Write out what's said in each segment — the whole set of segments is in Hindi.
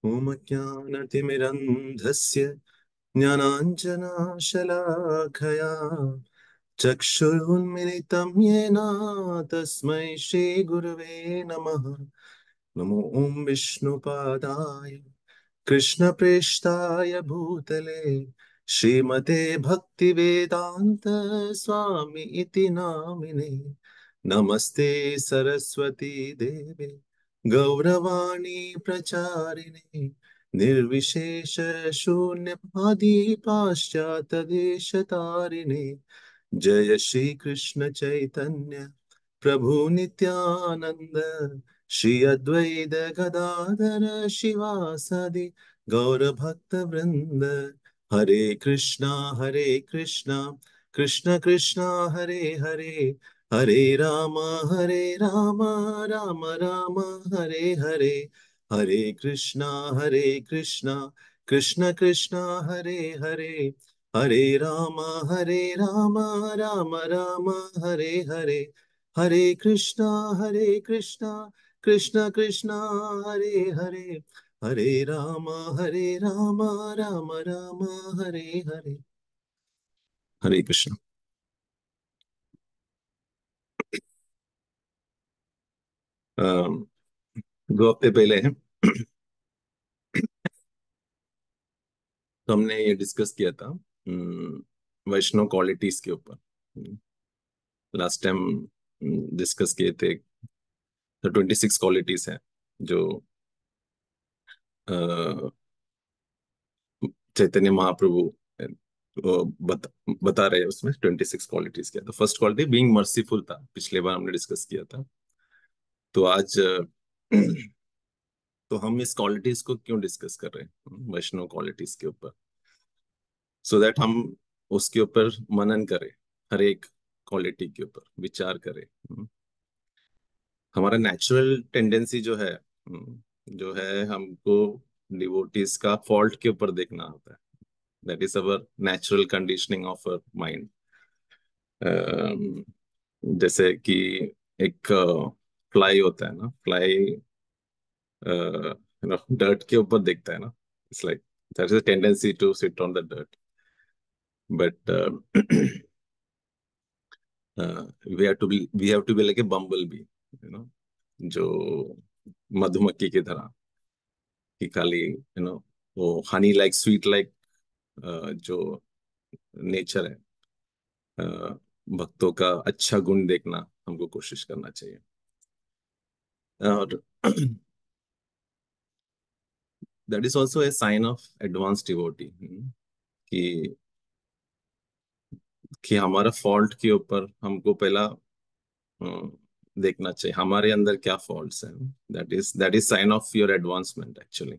ॐ ज्ञानतिमिरन्धस्य ज्ञानाञ्जनशलाखया चक्षुरुन्मिलितं येन तस्मै श्रीगुरवे नमः। नमो ॐ विष्णुपादाय कृष्णप्रेष्ठाय भूतले श्रीमते भक्तिवेदान्त स्वामी इति नामिने। नमस्ते सरस्वती देवे गौरवाणी प्रचारिणे निर्विशेष शून्यवादी पाश्चात्यदेशतारिणे। जय श्री कृष्ण चैतन्य प्रभु नित्यानंद श्री अद्वैत गदाधर शिवासादि गौर भक्त वृंद। हरे कृष्णा कृष्ण कृष्णा हरे हरे, हरे राम राम राम हरे हरे। हरे कृष्णा कृष्ण कृष्णा हरे हरे, हरे राम राम राम हरे हरे। हरे कृष्णा कृष्ण कृष्णा हरे हरे, हरे राम राम राम हरे हरे। हरे कृष्ण। 2 हफ्ते पहले तो हमने ये डिस्कस किया था वैष्णव क्वालिटीज के ऊपर। लास्ट टाइम डिस्कस किए थे। तो 26 क्वालिटीज हैं जो अ, चैतन्य महाप्रभु वो बता रहे हैं। उसमें 26 क्वालिटीज क्या। तो फर्स्ट क्वालिटी बीइंग मर्सीफुल था, पिछले बार हमने डिस्कस किया था। तो आज तो हम इस क्वालिटीज को क्यों डिस्कस कर रहे हैं वैष्णव क्वालिटीज के ऊपर, सो दैट हम उसके ऊपर मनन करें, हर एक क्वालिटी के ऊपर विचार करें। हमारा नेचुरल टेंडेंसी जो है हमको डिवोटीज का फॉल्ट के ऊपर देखना होता है। That is our natural conditioning of our mind. जैसे कि एक फ्लाई होता है ना, फ्लाई डर्ट के ऊपर देखता है ना। It's like that is a tendency to sit on the dirt, but we have to be like a bumble bee, जो मधुमक्खी की तरह, कि खाली वो हनी लाइक स्वीट लाइक जो नेचर है। भक्तों का अच्छा गुण देखना हमको कोशिश करना चाहिए। और that is also a sign of advance devotee, कि हमारा फॉल्ट के ऊपर हमको पहला देखना चाहिए हमारे अंदर क्या फॉल्ट्स हैं। That is sign of your advancement actually,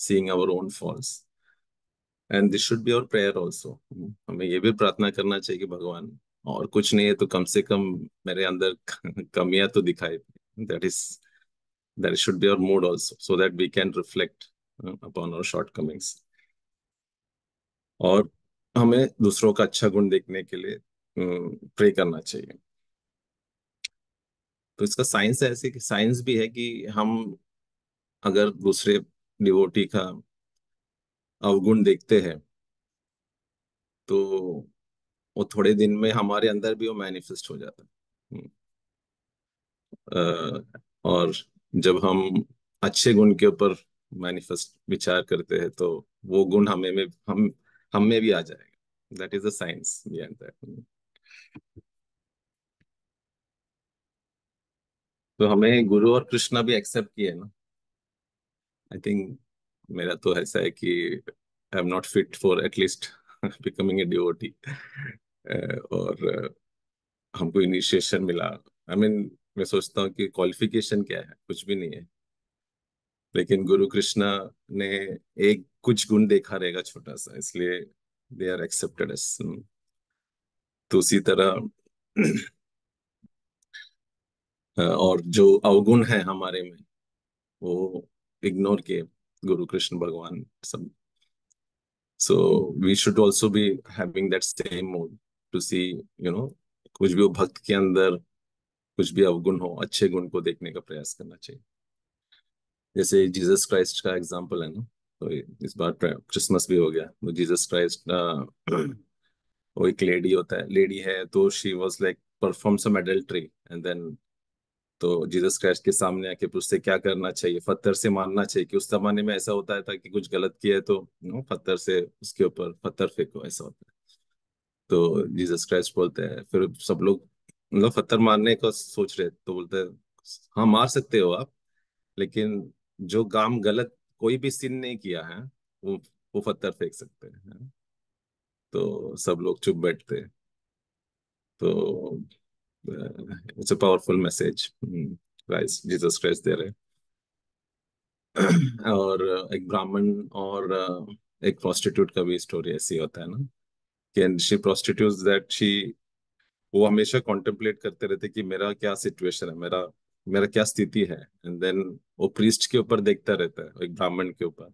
seeing our own faults. And this should be our prayer also. हमें ये भी प्रार्थना करना चाहिए कि भगवान, और कुछ नहीं है तो कम से कम मेरे अंदर कमियां तो दिखाई। That is that should be our mood also, so that we can reflect upon our shortcomings. और हमें दूसरों का अच्छा गुण देखने के लिए प्रे करना चाहिए। तो इसका साइंस ऐसे कि साइंस भी है कि हम अगर दूसरे डिवोटी का अवगुण देखते हैं तो वो थोड़े दिन में हमारे अंदर भी वो मैनिफेस्ट हो जाता है। और जब हम अच्छे गुण के ऊपर मैनिफेस्ट विचार करते हैं तो वो गुण हम में भी आ जाएगा। That is the science behind that. तो हमें गुरु और कृष्णा भी एक्सेप्ट किए ना। आई थिंक मेरा तो ऐसा है कि I am not fit for at least becoming a devotee. और हमको इनिशिएशन मिला। आई मीन मैं सोचता हूँ कि क्वालिफिकेशन क्या है, कुछ भी नहीं है। लेकिन गुरु कृष्णा ने एक कुछ गुण देखा रहेगा छोटा सा, इसलिए दे आर एक्सेप्टेड एस। तो उसी तरह और जो अवगुण है हमारे में वो इग्नोर किए गुरु कृष्ण भगवान सब। So we should also be having that same mood to see, कुछ भी वो भक्त के अंदर कुछ भी अवगुण हो, अच्छे गुण को देखने का प्रयास करना चाहिए। जैसे जीसस क्राइस्ट का एग्जांपल है ना, तो इस बार क्रिसमस भी हो गया, तो जीसस क्राइस्ट वो एक लेडी है, तो she was like perform some adultery, and then तो जीसस क्राइस्ट के सामने आके पूछते क्या करना चाहिए, पत्थर से मारना चाहिए, कि उस जमाने में ऐसा होता था कि कुछ गलत किया है तो पत्थर से उसके ऊपर पत्थर फेंको, ऐसा होता है। तो जीसस क्राइस्ट बोलते हैं, फिर सब लोग मतलब पत्थर मारने का सोच रहे, तो बोलते हैं हाँ मार सकते हो आप, लेकिन जो काम गलत, कोई भी सिन नहीं किया है, वो वो पत्थर फेंक सकते हैं। तो सब लोग चुप बैठते हैं। तो it's a powerful message Christ, Jesus Christ दे रहे हैं। और एक ब्राह्मण और एक प्रोस्टिट्यूट का भी स्टोरी ऐसी होता है ना, कि शी प्रोस्टिट्यूट दैट शी, वो हमेशा कॉन्टेम्पलेट करते रहते कि मेरा क्या सिचुएशन है, मेरा मेरा क्या स्थिति है, एंड देन वो प्रीस्ट के ऊपर देखता रहता है, एक ब्राह्मण के ऊपर,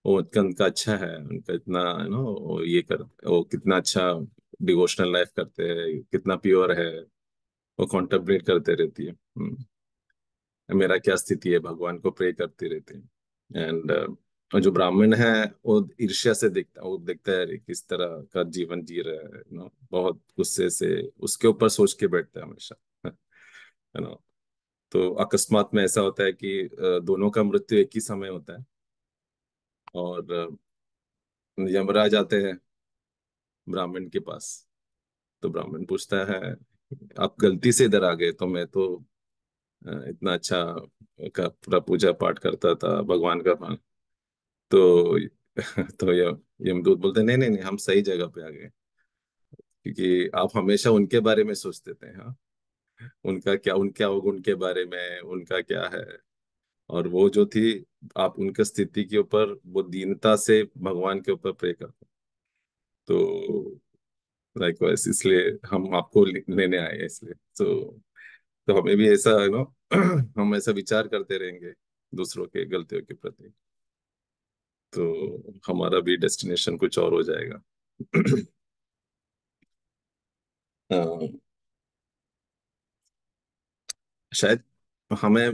वो उनका अच्छा है, उनका इतना वो ये कर, वो कितना अच्छा डिवोशनल लाइफ करते हैं, कितना प्योर है, वो कॉन्टेम्पलेट करते रहती है। मेरा क्या स्थिति है, भगवान को प्रे करती रहती है। एंड जो ब्राह्मण है, वो ईर्ष्या से देखता, वो देखता है किस तरह का जीवन जी रहा है, बहुत गुस्से से उसके ऊपर सोच के बैठता है हमेशा। है ना। तो अकस्मात में ऐसा होता है कि दोनों का मृत्यु एक ही समय होता है, और यमराज आते हैं ब्राह्मण के पास। तो ब्राह्मण पूछता है, आप गलती से इधर आ गए, तो मैं तो इतना अच्छा का पूरा पूजा पाठ करता था, भगवान का मान। तो तो यमदूत बोलते नहीं नहीं नहीं, हम सही जगह पे आ गए, क्योंकि आप हमेशा उनके बारे में सोचते थे। हाँ, उनका अवगुण के बारे में, उनका क्या है, और वो जो थी, आप उनके स्थिति के ऊपर वो दीनता से भगवान के ऊपर प्रे करते। तो लाइकवाइज, इसलिए हम आपको लेने आए हैं, इसलिए तो हमें भी ऐसा हम ऐसा विचार करते रहेंगे दूसरों के गलतियों के प्रति, तो हमारा भी डेस्टिनेशन कुछ और हो जाएगा। अ, शायद हमें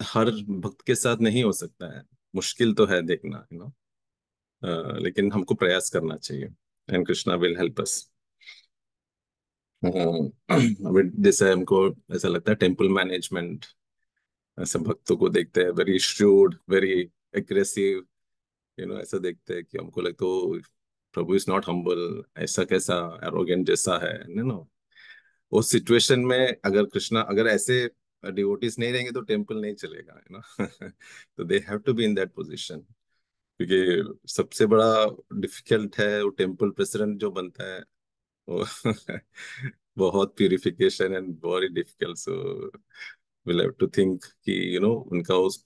हर भक्त के साथ नहीं हो सकता है, मुश्किल तो है देखना, लेकिन हमको प्रयास करना चाहिए, and Krishna will help us. अभी जैसे हमको ऐसा लगता है टेम्पल मैनेजमेंट, ऐसे भक्तों को देखते हैं वेरी श्रूड, वेरी एग्रेसिव, ऐसा देखते हैं कि हमको लगता है प्रभु इज नॉट हम्बल, ऐसा कैसा एरोगेंट जैसा है, उस सिचुएशन में अगर कृष्णा, अगर ऐसे डिवोटीज नहीं रहेंगे तो टेम्पल नहीं चलेगा, है ना। तो they have to be in that position, क्योंकि सबसे बड़ा डिफिकल्ट है वो टेम्पल प्रेसिडेंट जो बनता है, वो बहुत purification and very difficult, so will have to think कि उनका उस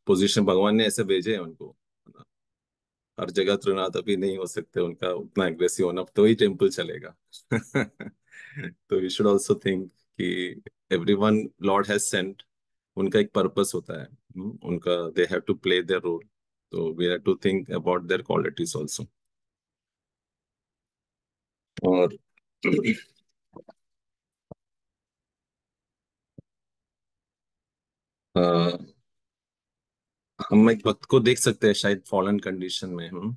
पोजीशन भगवान ने ऐसे भेजे हैं उनको, हर जगह तृणातपी नहीं हो सकते, उनका उतना एग्रेसिव होना, तो ही टेम्पल चलेगा। तो वी शुड ऑल्सो थिंक कि एवरीवन लॉर्ड हैज सेंट, उनका एक पर्पस होता है, उनका they have to play their role, तो we have to think about their qualities also. और अ, हम एक वक्त को देख सकते हैं शायद फॉलन कंडीशन में, हम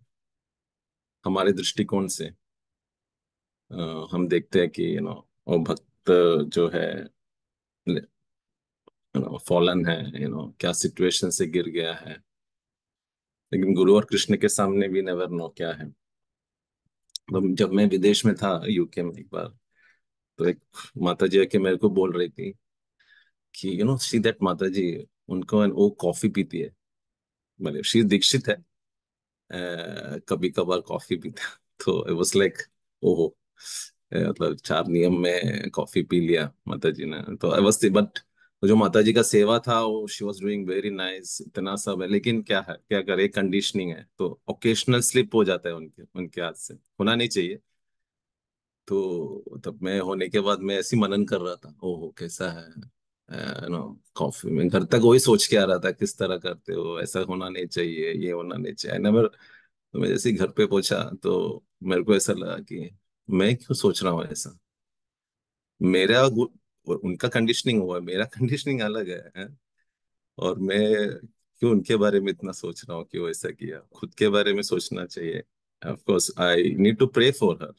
हमारे दृष्टिकोण से हम देखते हैं कि वो भक्त जो है फॉलन है, क्या सिचुएशन से गिर गया है, लेकिन गुरु और कृष्ण के सामने भी नेवर नो क्या है। जब मैं विदेश में था, यूके में, एक बार तो एक माता जी आके मेरे को बोल रही थी कि सी दैट माता जी, उनको वो कॉफी पीती है, मतलब शी दीक्षित है, कभी कभार कॉफी पीता है। तो इट वाज लाइक, ओहो, मतलब 4 नियम में कॉफी पी लिया माता जी ने, तो आई वाज, बट जो माता जी का सेवा था वो she was doing very nice, इतना सब है, लेकिन क्या है, क्या करे, कंडीशनिंग है, तो ओकेशनल स्लिप हो जाता है उनके उनके हाथ से, होना नहीं चाहिए। तो तब मैं होने के बाद मैं ऐसी मनन कर रहा था, ओहो कैसा है, नो, कॉफी में घर तक वही सोच के आ रहा था, किस तरह करते हो, ऐसा होना नहीं चाहिए, ये होना नहीं चाहिए, नेवर। तो मैं जैसे ही घर पे पहुंचा, तो मेरे को ऐसा लगा कि मैं क्यों सोच रहा हूँ ऐसा, उनका कंडीशनिंग हुआ है, मेरा कंडीशनिंग अलग है, हैं? और मैं क्यों उनके बारे में इतना सोच रहा हूँ कि वो ऐसा किया, खुद के बारे में सोचना चाहिए। Of course I need to pray for her,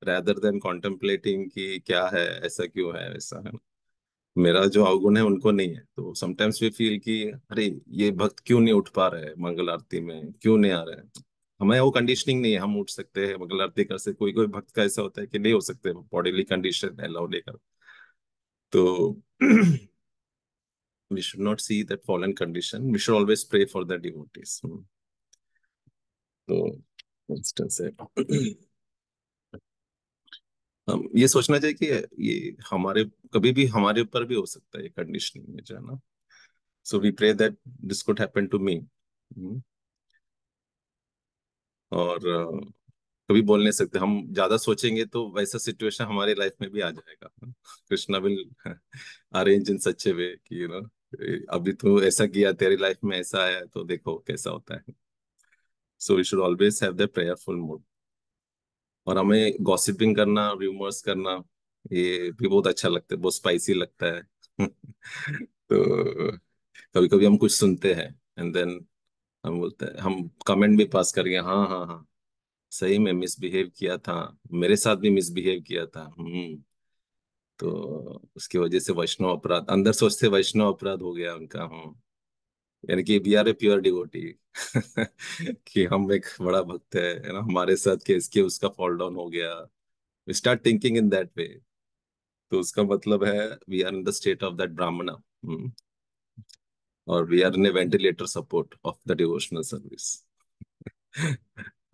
rather than contemplating कि क्या है, ऐसा क्यों है, ऐसा है। मेरा जो अवगुण है उनको नहीं है, तो समटाइम्स वी फील कि अरे ये भक्त क्यों नहीं उठ पा रहे हैं मंगल आरती में, क्यों नहीं आ रहे हैं। हमें वो कंडीशनिंग नहीं है, हम उठ सकते हैं मंगल आरती कर सकते। कोई कोई भक्त का ऐसा होता है कि नहीं हो सकते, बॉडीली कंडीशन अलाउ नहीं कर। तो we should not see that fallen condition, we should always pray for the devotees। तो इंस्टेंस है। हम ये सोचना चाहिए कि ये हमारे, कभी भी हमारे ऊपर भी हो सकता है ये कंडीशनिंग में, जो है ना। So we pray that this could happen to me. और कभी बोल नहीं सकते, हम ज्यादा सोचेंगे तो वैसा सिचुएशन हमारे लाइफ में भी आ जाएगा। कृष्णा विल अरेंज इन सच ए वे कि अभी तो ऐसा किया, तेरी लाइफ में ऐसा आया, तो देखो कैसा होता है। So we should always have the prayerful mood. और हमें गॉसिपिंग करना, रूमर्स करना, ये भी बहुत अच्छा लगता है, बहुत स्पाइसी लगता है। तो कभी कभी हम कुछ सुनते हैं एंड देन हम बोलते हैं, हम कमेंट भी पास करेंगे, हाँ हाँ हाँ, सही में मिसबिहेव किया था, मेरे साथ भी मिसबिहेव किया था। तो उसकी वजह से वैष्णव अपराध, अंदर सोचते वैष्णव अपराध हो गया उनका। यानी कि we are a pure devotee. कि हम एक बड़ा भक्त है ना, हमारे साथ केस के उसका फॉल डाउन हो गया। We start thinking in that way. तो उसका मतलब है we are in the state of that brahmana. और we are in a ventilator support of the devotional service.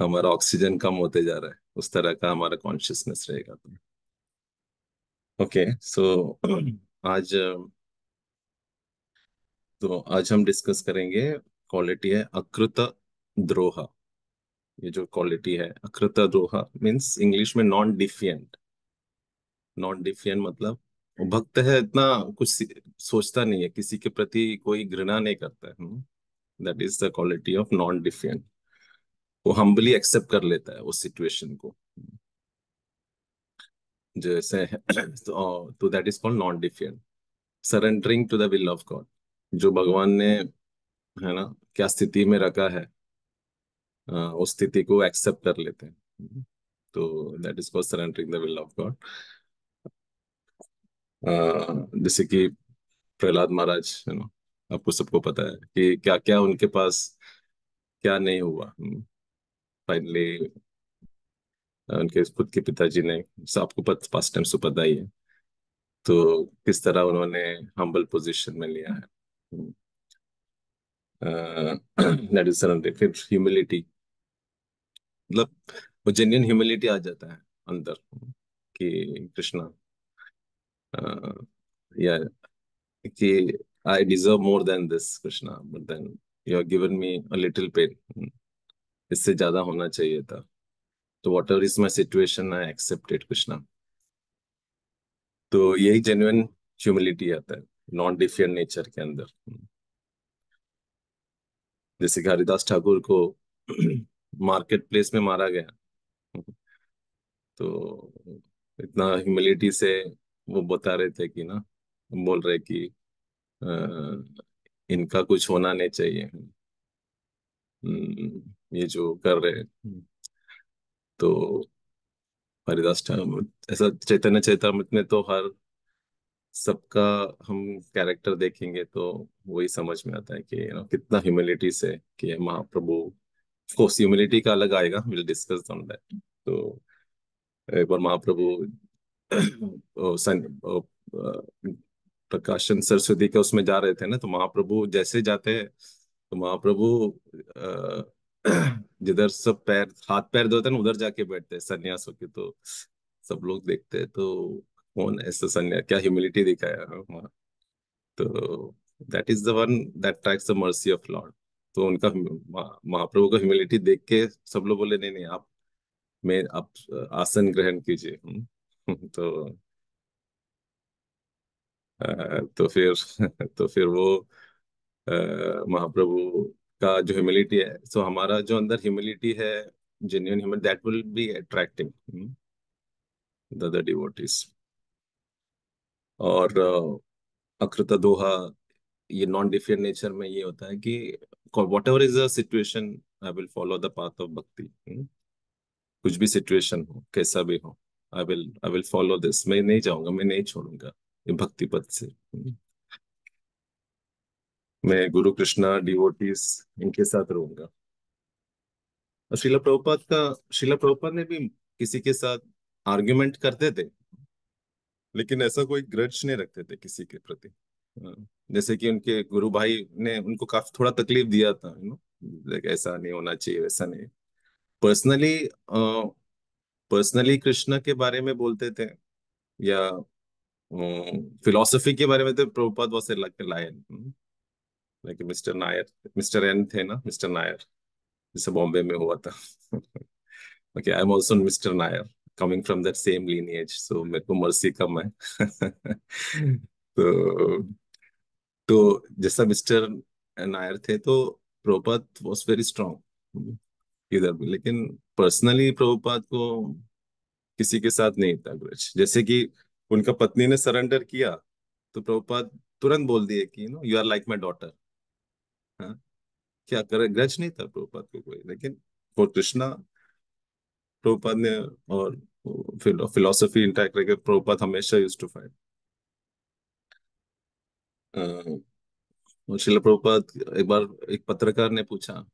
हमारा ऑक्सीजन कम होते जा रहा है, उस तरह का हमारा कॉन्शियसनेस रहेगा तो। ओके सो आज आज हम डिस्कस करेंगे, क्वालिटी है अकृत द्रोह। ये जो क्वालिटी है अकृत द्रोह मीन्स इंग्लिश में नॉन डिफियंट। नॉन डिफियंट मतलब वो भक्त है, इतना कुछ सोचता नहीं है, किसी के प्रति कोई घृणा नहीं करता है। That is the quality of non defiant. वो हम्बली एक्सेप्ट कर लेता है उस सिचुएशन को, जैसे तो that is called non defiant. Surrendering to the will of God, जो भगवान ने, है ना, क्या स्थिति में रखा है, उस स्थिति को एक्सेप्ट कर लेते हैं। तो that is called surrendering the will of God. जैसे कि प्रहलाद महाराज, है ना, आपको सबको पता है कि क्या क्या उनके पास क्या नहीं हुआ। फाइनली उनके खुद के पिताजी ने, आपको पास्ट टाइम से पता ही है, तो किस तरह उन्होंने हम्बल पोजीशन में लिया है। That is surrender. फिर ह्यूमिलिटी, मतलब वो जेन्युइन ह्यूमिलिटी आ जाता है अंदर कि कृष्णा, या कि I deserve more than this Krishna, but then you have given me a little pain, इससे ज्यादा होना चाहिए था। तो whatever is my situation I accepted Krishna. तो यही जेन्युइन ह्यूमिलिटी आता है नॉन डिफियंट नेचर के अंदर। जैसे कि हरिदास ठाकुर को मार्केट प्लेस में मारा गया, तो इतना ह्यूमिलिटी से वो बता रहे थे कि ना, बोल रहे कि इनका कुछ होना नहीं चाहिए, ये जो कर रहे हैं। तो हरिदास ठाकुर, ऐसा चैतन्य चैतामृत में तो हर सबका हम कैरेक्टर देखेंगे तो वही समझ में आता है कि कितना ह्यूमिलिटी से कि महाप्रभु। कोर्स ह्यूमिलिटी का अलग आएगा, विल डिस्कस ऑन दैट। तो एक बार महाप्रभु प्रकाशन सरस्वती के उसमें जा रहे थे ना, तो महाप्रभु जैसे जाते हैं, तो महाप्रभु जिधर सब पैर हाथ पैर धोते हैं ना, उधर जाके बैठते हैं सन्यास होके। तो सब लोग देखते हैं, तो कौन ऐसा सन्यास, क्या ह्यूमिलिटी दिखाया वहाँ। तो that is the one that tracks the mercy of Lord. तो उनका महाप्रभु का ह्यूमिलिटी देख के सब लोग बोले, नहीं नहीं, आप आसन ग्रहण कीजिए। तो तो फिर तो फिर वो महाप्रभु का जो ह्यूमिलिटी है, सो हमारा जो अंदर ह्यूमिलिटी है, genuine human, that will be attracting the other devotees. और अकृत दोहा, ये नॉन डिफियंट नेचर में ये होता है कि what ever is the situation, I will follow the path of भक्ति। कुछ भी सिचुएशन हो, कैसा भी हो, आई विल फॉलो दिस। मैं नहीं जाऊंगा, मैं नहीं छोड़ूंगा ये भक्ति पथ से। मैं गुरु कृष्णा डिवोटीज इनके साथ रहूंगा। और शिला प्रभुपाद ने भी किसी के साथ आर्ग्यूमेंट करते थे, लेकिन ऐसा कोई ग्रज नहीं रखते थे किसी के प्रति। हाँ, जैसे कि उनके गुरु भाई ने उनको काफी थोड़ा तकलीफ दिया था, ऐसा नहीं होना चाहिए, वैसा नहीं। पर्सनली पर्सनली कृष्ण के बारे में बोलते थे, या फिलोसफी के बारे में, तो Prabhupada was lion, like mister Nair, mister N थे ना, मिस्टर नायर, जैसे बॉम्बे में हुआ था। Okay, I am also mister Nair, coming from that same lineage, so मेरे को मर्सी कम है। तो जैसा मिस्टर नायर थे, तो प्रभुपाद वाज वेरी स्ट्रांग इधर भी, लेकिन पर्सनली प्रभुपाद को किसी के साथ नहीं था ग्रज। जैसे कि उनका पत्नी ने सरेंडर किया, तो प्रभुपाद तुरंत बोल दिए कि you are like my daughter. हाँ, क्या करे, ग्रज नहीं था प्रभुपाद को कोई, लेकिन फॉर कृष्णा प्रभुपाद ने, और फिलोसफी इंटैक्ट करके प्रभुपाद हमेशा यूज टू फाइट। और शिला प्रभुपाद, एक बार एक पत्रकार ने पूछा,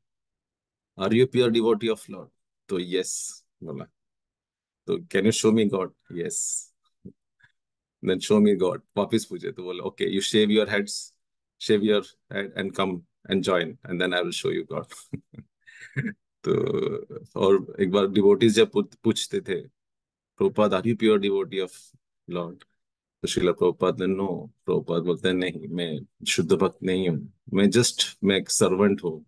are you pure devotee of Lord? तो यस बोला। तो can you show me God? Yes. Then show me God, वापिस पूछे तो बोला, okay you shave your heads, shave your head and come and join, and then I will show you God. तो और एक बार डिवोटीज जब पूछते थे, Prabhupada are you pure devotee of Lord? तो श्रीला प्रभुपाद ने, नो। प्रभुपाद बोलते हैं, नहीं, मैं शुद्ध भक्त नहीं हूँ, मैं एक सर्वेंट हूँ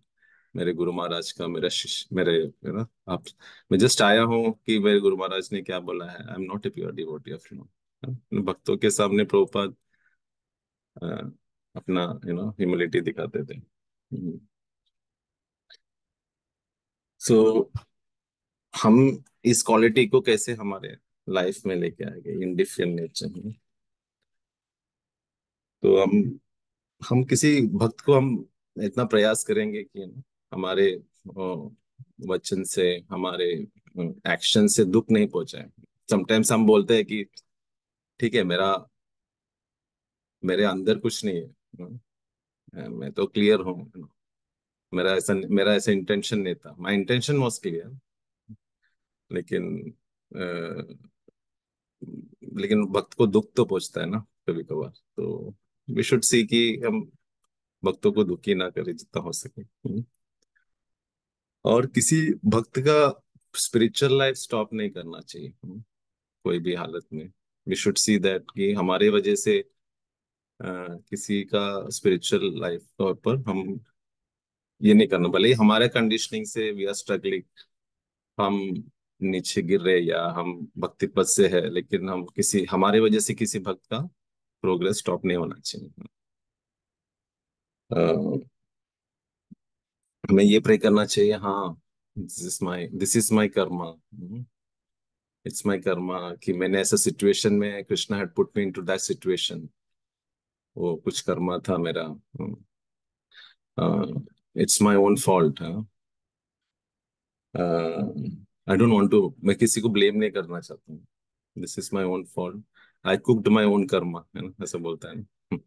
मेरे गुरु महाराज का, मेरा शिष्य, मेरे है ना आप। मैं जस्ट आया हूँ कि मेरे गुरु महाराज ने क्या बोला है, I am not a pure devotee of Lord. भक्तों के सामने प्रभुपाद अ, अपना ह्यूमिलिटी दिखाते थे। सो हम इस क्वालिटी को कैसे हमारे लाइफ में लेके आएंगे, इंडिफरेंट नेचर में। तो हम किसी भक्त को हम इतना प्रयास करेंगे कि हमारे वचन से, हमारे एक्शन से दुख नहीं पहुंचाए। समटाइम्स हम बोलते हैं कि ठीक है, मेरे अंदर कुछ नहीं है, मैं तो क्लियर हूँ, मेरा ऐसा इंटेंशन नहीं था, माई इंटेंशन वॉज क्लियर। लेकिन अ, लेकिन भक्त को दुख तो पहुंचता है ना कभी कभार। तो वी शुड सी कि हम भक्तों को दुखी ना करें जितना हो सके। और किसी भक्त का स्पिरिचुअल लाइफ स्टॉप नहीं करना चाहिए, कोई भी हालत में। वी शुड सी दैट कि हमारे वजह से किसी का स्पिरिचुअल लाइफ पर हम ये नहीं करना, भले ही हमारे कंडीशनिंग से वी आर स्ट्रगलिंग, हम नीचे गिर रहे या हम भक्ति पथ से है, लेकिन हम किसी हमारे वजह से किसी भक्त का प्रोग्रेस स्टॉप नहीं होना चाहिए। हमें ये प्रे करना चाहिए, हाँ, this is my karma, it's my karma, कि मैंने ऐसा सिचुएशन में, Krishna had put me into that situation, वो कुछ कर्मा था मेरा। It's my own fault. I don't want to, मैं किसी को ब्लेम नहीं करना चाहता हूँ। This is my own fault, I cooked my own karma, है ना, ऐसा बोलता है ना।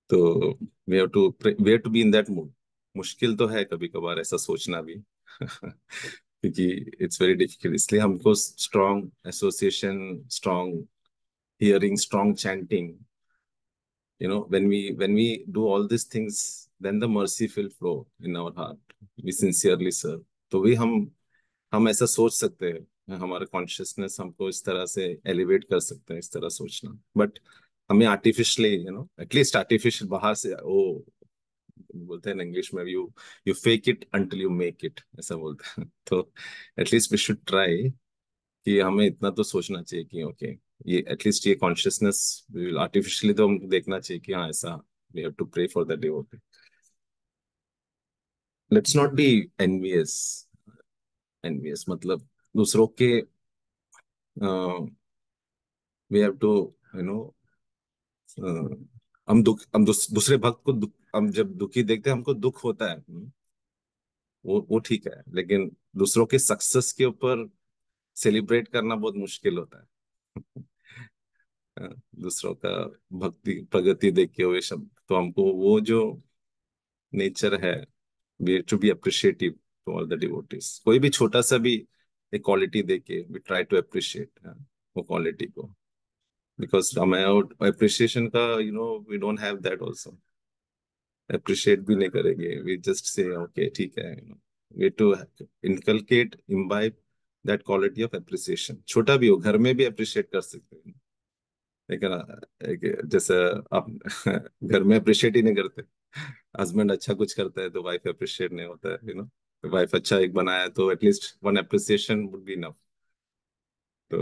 तो we have to be in that mood. मुश्किल तो है कभी कभार ऐसा सोचना भी, क्योंकि इट्स वेरी डिफिकल्ट। इसलिए हमको strong association, strong hearing, strong chanting, when we do all these things, then the mercy will flow in our heart, we sincerely serve। तो भी हम ऐसा सोच सकते हैं, हमारा कॉन्शियसनेस हमको इस तरह से एलिवेट कर सकते हैं, इस तरह सोचना। बट हमें आर्टिफिशियली, एटलीस्ट आर्टिफिशियल बाहर से, वो बोलते हैं इंग्लिश में, you you fake it until you make it, ऐसा बोलते हैं। तो एटलीस्ट वी शुड ट्राई कि हमें इतना तो सोचना चाहिए कि ओके, ये एटलीस्ट ये कॉन्शियसनेस आर्टिफिशियली तो हमको देखना चाहिए कि हाँ, ऐसा we have to pray for that devotee. Let's not be envious. Envious मतलब दूसरों के, we have to, you know दूसरे भक्त को हम जब दुखी देखते हैं हमको दुख होता है। वो ठीक है, लेकिन दूसरों के सक्सेस के ऊपर सेलिब्रेट करना बहुत मुश्किल होता है। हाँ, दूसरों का भक्ति प्रगति देख के हुए शब्द, तो हमको वो जो नेचर है, we to be appreciative to all the devotees. कोई भी छोटा सा भी एक क्वालिटी देख के वी ट्राई टू अप्रिशिएट वो क्वालिटी को, बिकॉज हमें अप्रिशिएशन का we don't have that also. Appreciate भी नहीं करेंगे, वी जस्ट से ओके ठीक है, way to inculcate imbibe that quality of appreciation. छोटा भी हो, घर में भी अप्रिशिएट कर सकते हैं, लेकिन जैसे आप घर में अप्रिशिएट ही नहीं करते। हस्बैंड अच्छा कुछ करता है तो वाइफ अप्रिशिएट नहीं होता है, वाइफ अच्छा एक बनाया तो at least one appreciation would be enough. तो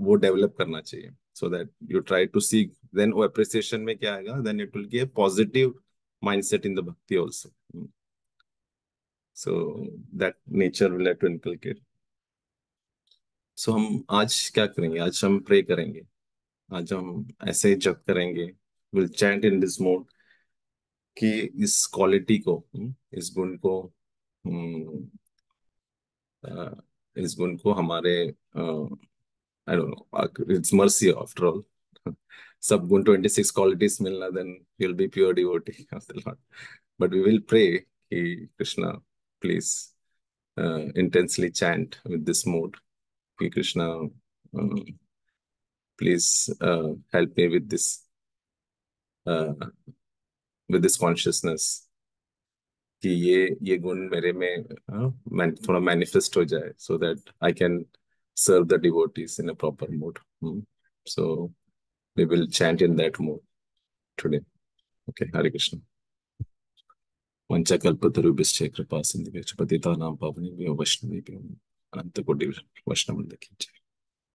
वो डेवलप करना चाहिए, so that you try to see, then वो अप्रिसिएशन में क्या आएगा, then it will give positive mindset in the bhakti also. So that nature will have to inculcate. So हम आज क्या करेंगे, आज हम प्रे करेंगे, आज हम ऐसे जप करेंगे, will chant in this mode कि इस क्वालिटी को, इस गुण को, हम्म, इस गुण को हमारे, I don't know, it's mercy after all. सब गुण 26 क्वालिटीज मिलना, then will be pure devotee of the lord. But we will pray कि Krishna please intensely chant with this mood कि Krishna please help me uh, with this consciousness कि ये गुण मेरे में थोड़ा मैनिफेस्ट हो जाए, so that I can serve the devotees in a proper mood. So we will chant in that mood today. Okay, Hare Krishna. वंचाकल्पतरुभ्यश्च कृपा सिन्धुभ्यश्च पतितानां पावनेभ्यो वैष्णवेभ्यो अनंत कोटि वैष्णव वृंद की जय।